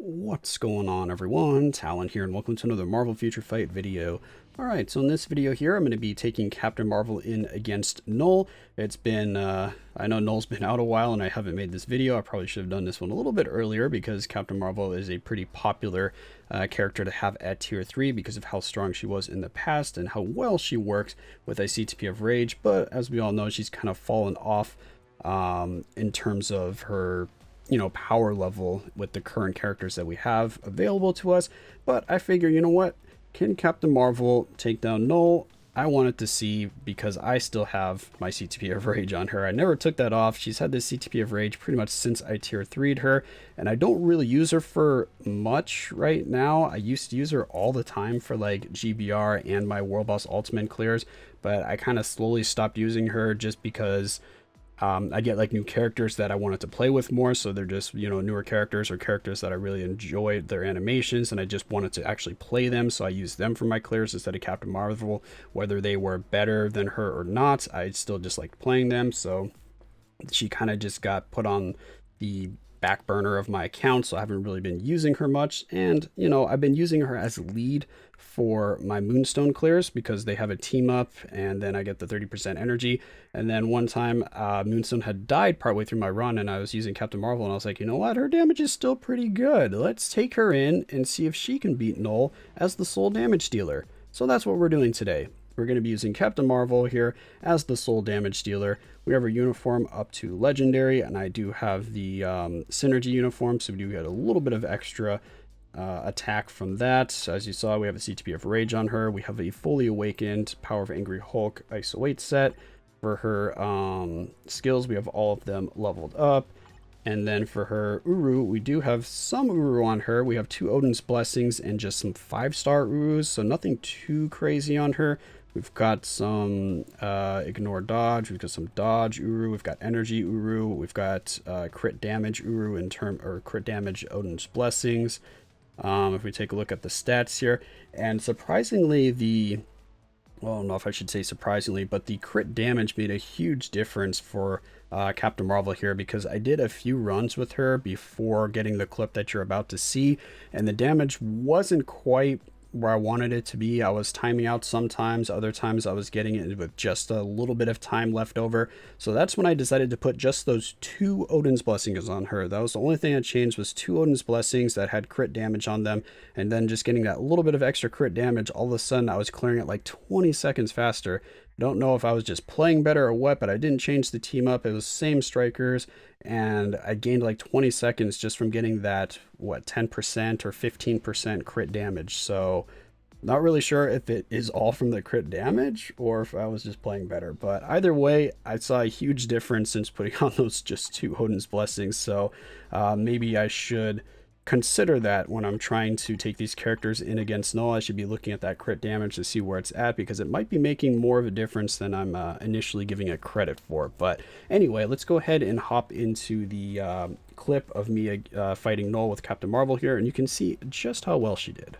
What's going on, everyone? Talen here, and welcome to another Marvel Future Fight video. Alright, so in this video here, I'm going to be taking Captain Marvel in against Knull. It's been, I know Knull's been out a while, and I haven't made this video. I probably should have done this one a little bit earlier, because Captain Marvel is a pretty popular character to have at Tier 3, because of how strong she was in the past, and how well she works with a CTP of Rage, but as we all know, she's kind of fallen off in terms of her power level with the current characters that we have available to us. But I figure, you know what? Can Captain Marvel take down Knull? I wanted to see, because I still have my CTP of Rage on her. I never took that off. She's had this CTP of Rage pretty much since I Tier 3'd her, and I don't really use her for much right now. I used to use her all the time for like GBR and my World Boss Ultimate clears, but I kind of slowly stopped using her just because I get like new characters that I wanted to play with more, so they're just, newer characters or characters that I really enjoyed their animations, and I just wanted to actually play them, so I used them for my clears instead of Captain Marvel. Whether they were better than her or not, I still just liked playing them, so she kind of just got put on the back burner of my account, so I haven't really been using her much. And I've been using her as lead for my Moonstone clears, because they have a team up, and then I get the 30% energy. And then one time Moonstone had died partway through my run, and I was using Captain Marvel, and I was like, you know what, her damage is still pretty good. Let's take her in and see if she can beat Knull as the sole damage dealer. So that's what we're doing today. We're going to be using Captain Marvel here as the sole damage dealer. We have a uniform up to legendary, and I do have the synergy uniform, so we do get a little bit of extra attack from that. As you saw, we have a CTP of Rage on her. We have a fully awakened Power of Angry Hulk ISO 8 set. For her skills, we have all of them leveled up. And then for her Uru, we do have some Uru on her. We have 2 Odin's Blessings and just some 5-star Urus, so nothing too crazy on her. We've got some Ignore Dodge, we've got some Dodge Uru, we've got Energy Uru, we've got Crit Damage Uru or Crit Damage Odin's Blessings. If we take a look at the stats here, and surprisingly well, I don't know if I should say surprisingly, but the crit damage made a huge difference for Captain Marvel here, because I did a few runs with her before getting the clip that you're about to see, and the damage wasn't quite where I wanted it to be. I was timing out sometimes, other times I was getting it with just a little bit of time left over. So that's when I decided to put just those 2 Odin's Blessings on her. That was the only thing that changed, was 2 Odin's Blessings that had crit damage on them, and then just getting that little bit of extra crit damage. All of a sudden I was clearing it like 20 seconds faster. Don't know if I was just playing better or what, but I didn't change the team up. It was same strikers, and I gained like 20 seconds just from getting that, 10% or 15% crit damage. So not really sure if it is all from the crit damage or if I was just playing better, but either way, I saw a huge difference since putting on those just 2 Odin's Blessings. So maybe I should consider that when I'm trying to take these characters in against Knull. I should be looking at that crit damage to see where it's at, because it might be making more of a difference than I'm initially giving it credit for. But anyway, let's go ahead and hop into the clip of me fighting Knull with Captain Marvel here, and you can see just how well she did.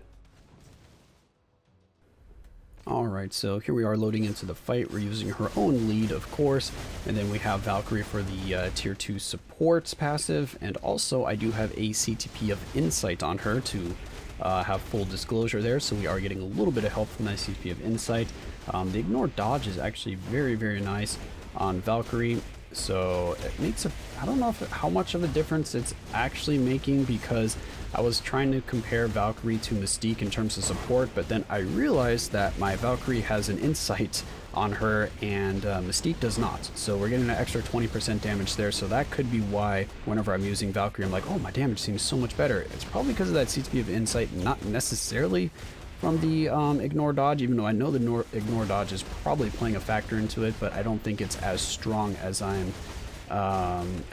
Alright, so here we are loading into the fight. We're using her own lead, of course, and then we have Valkyrie for the Tier 2 supports passive, and also I do have a CTP of Insight on her to have full disclosure there, so we are getting a little bit of help from that CTP of Insight. The Ignore Dodge is actually very, very nice on Valkyrie, so it makes I don't know how much of a difference it's actually making, because I was trying to compare Valkyrie to Mystique in terms of support, but then I realized that my Valkyrie has an Insight on her and Mystique does not. So we're getting an extra 20% damage there, so that could be why whenever I'm using Valkyrie, I'm like, oh, my damage seems so much better. It's probably because of that CTP of Insight, not necessarily from the Ignore Dodge, even though I know the Ignore Dodge is probably playing a factor into it, but I don't think it's as strong as I'm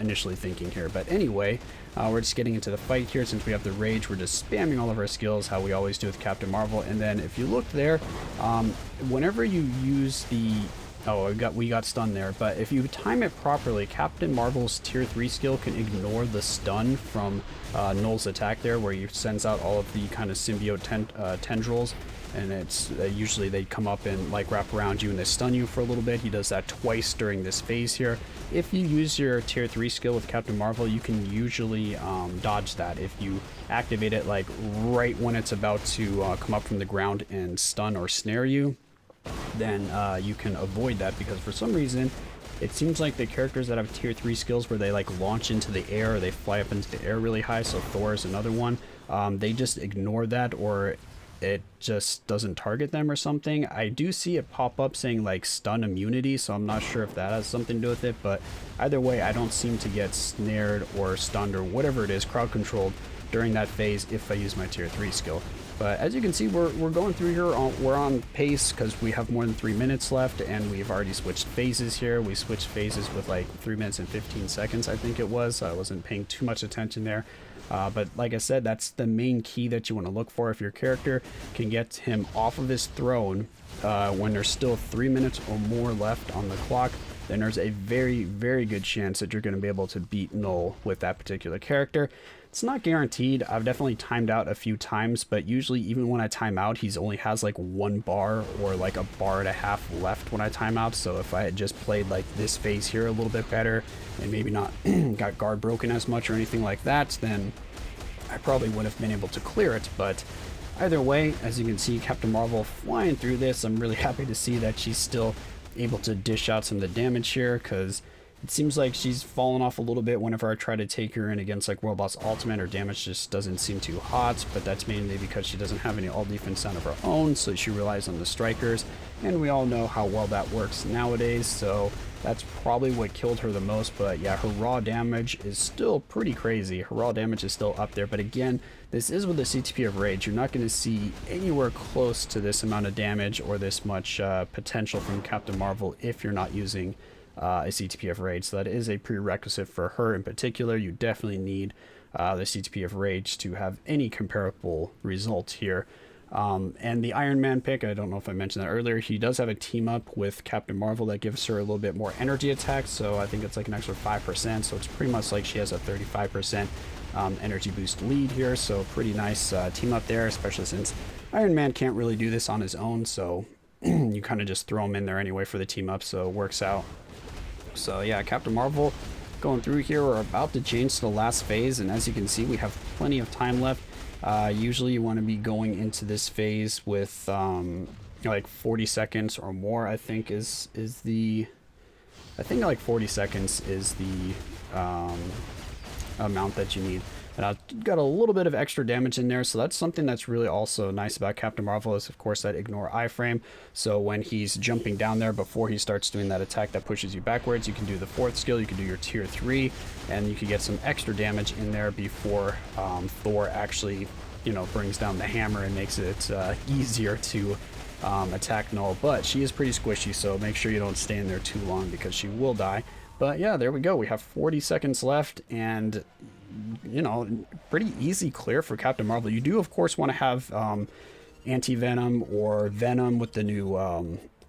initially thinking here. But anyway, we're just getting into the fight here. Since we have the Rage, we're just spamming all of our skills, how we always do with Captain Marvel. And then if you look there, whenever you use the Oh, we got stunned there, but if you time it properly, Captain Marvel's tier 3 skill can ignore the stun from Knull's attack there, where he sends out all of the kind of symbiote tendrils, and it's usually they come up and like wrap around you and they stun you for a little bit. He does that twice during this phase here. If you use your tier 3 skill with Captain Marvel, you can usually dodge that. If you activate it like right when it's about to come up from the ground and stun or snare you, then you can avoid that, because for some reason it seems like the characters that have tier 3 skills where they like launch into the air or they fly up into the air really high, so Thor is another one, they just ignore that, or it just doesn't target them or something. I do see it pop up saying like stun immunity, so I'm not sure if that has something to do with it, but either way I don't seem to get snared or stunned or whatever it is, crowd controlled, during that phase if I use my tier 3 skill. But as you can see, we're going through here, we're on pace because we have more than 3 minutes left, and we've already switched phases here. We switched phases with like 3 minutes and 15 seconds, I think it was. I wasn't paying too much attention there. But like I said, that's the main key that you want to look for. If your character can get him off of his throne when there's still 3 minutes or more left on the clock, then there's a very, very good chance that you're going to be able to beat Knull with that particular character. It's not guaranteed. I've definitely timed out a few times, but usually even when I time out, he's only has like 1 bar or like a bar and a half left when I time out. So if I had just played like this phase here a little bit better and maybe not got guard broken as much or anything like that, then I probably would have been able to clear it. But either way, as you can see, Captain Marvel flying through this. I'm really happy to see that she's still able to dish out some of the damage here, because it seems like she's fallen off a little bit whenever I try to take her in against like World Boss Ultimate. Her damage just doesn't seem too hot, but that's mainly because she doesn't have any all defense down of her own, so she relies on the strikers, and we all know how well that works nowadays, so that's probably what killed her the most. But yeah, her raw damage is still pretty crazy. Her raw damage is still up there, but again, this is with the CTP of Rage. You're not going to see anywhere close to this amount of damage or this much potential from Captain Marvel if you're not using a CTP of Rage. So that is a prerequisite for her in particular. You definitely need the CTP of Rage to have any comparable result here. And the Iron Man pick, I don't know if I mentioned that earlier, he does have a team up with Captain Marvel that gives her a little bit more energy attack, so I think it's like an extra 5%, so it's pretty much like she has a 35% energy boost lead here, so pretty nice team up there, especially since Iron Man can't really do this on his own, so you kind of just throw him in there anyway for the team up, so it works out. So yeah, Captain Marvel going through here. We're about to change to the last phase, and as you can see, we have plenty of time left. Usually you want to be going into this phase with like 40 seconds or more, I think is the, I think like 40 seconds is the amount that you need. And I've got a little bit of extra damage in there, so that's something that's really also nice about Captain Marvel is, of course, that ignore iframe. So when he's jumping down there before he starts doing that attack that pushes you backwards, you can do the 4th skill, you can do your tier 3, and you can get some extra damage in there before Thor actually, you know, brings down the hammer and makes it easier to attack Knull. But she is pretty squishy, so make sure you don't stay in there too long because she will die. But yeah, there we go. We have 40 seconds left, and you know, pretty easy clear for Captain Marvel. You do, of course, want to have Anti-Venom or Venom with the new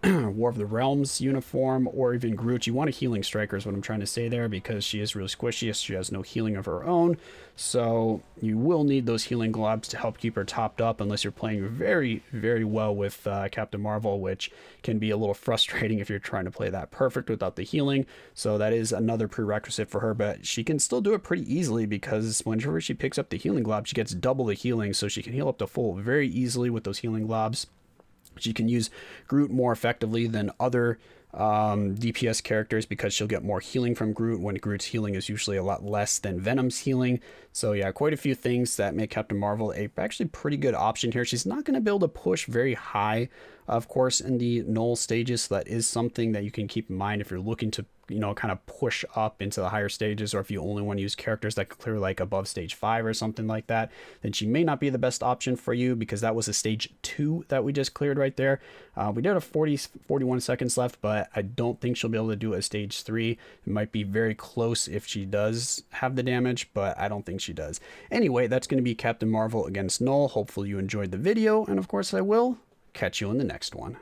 War of the Realms uniform, or even Groot. You want a healing striker is what I'm trying to say there, because she is really squishy. She has no healing of her own, so you will need those healing globs to help keep her topped up, unless you're playing very, very well with Captain Marvel, which can be a little frustrating if you're trying to play that perfect without the healing. So that is another prerequisite for her, but she can still do it pretty easily, because whenever she picks up the healing glob, she gets double the healing, so she can heal up to full very easily with those healing globs. She can use Groot more effectively than other DPS characters, because she'll get more healing from Groot, when Groot's healing is usually a lot less than Venom's healing. So yeah, quite a few things that make Captain Marvel a actually pretty good option here. She's not going to be able to push very high, of course, in the Knull stages, so that is something that you can keep in mind if you're looking to, you know, kind of push up into the higher stages, or if you only want to use characters that can clear like above stage 5 or something like that, then she may not be the best option for you, because that was a stage 2 that we just cleared right there. We did have 41 seconds left, but I don't think she'll be able to do a stage 3. It might be very close if she does have the damage, but I don't think she does. Anyway, that's going to be Captain Marvel against Knull. Hopefully you enjoyed the video, and of course I will catch you in the next one.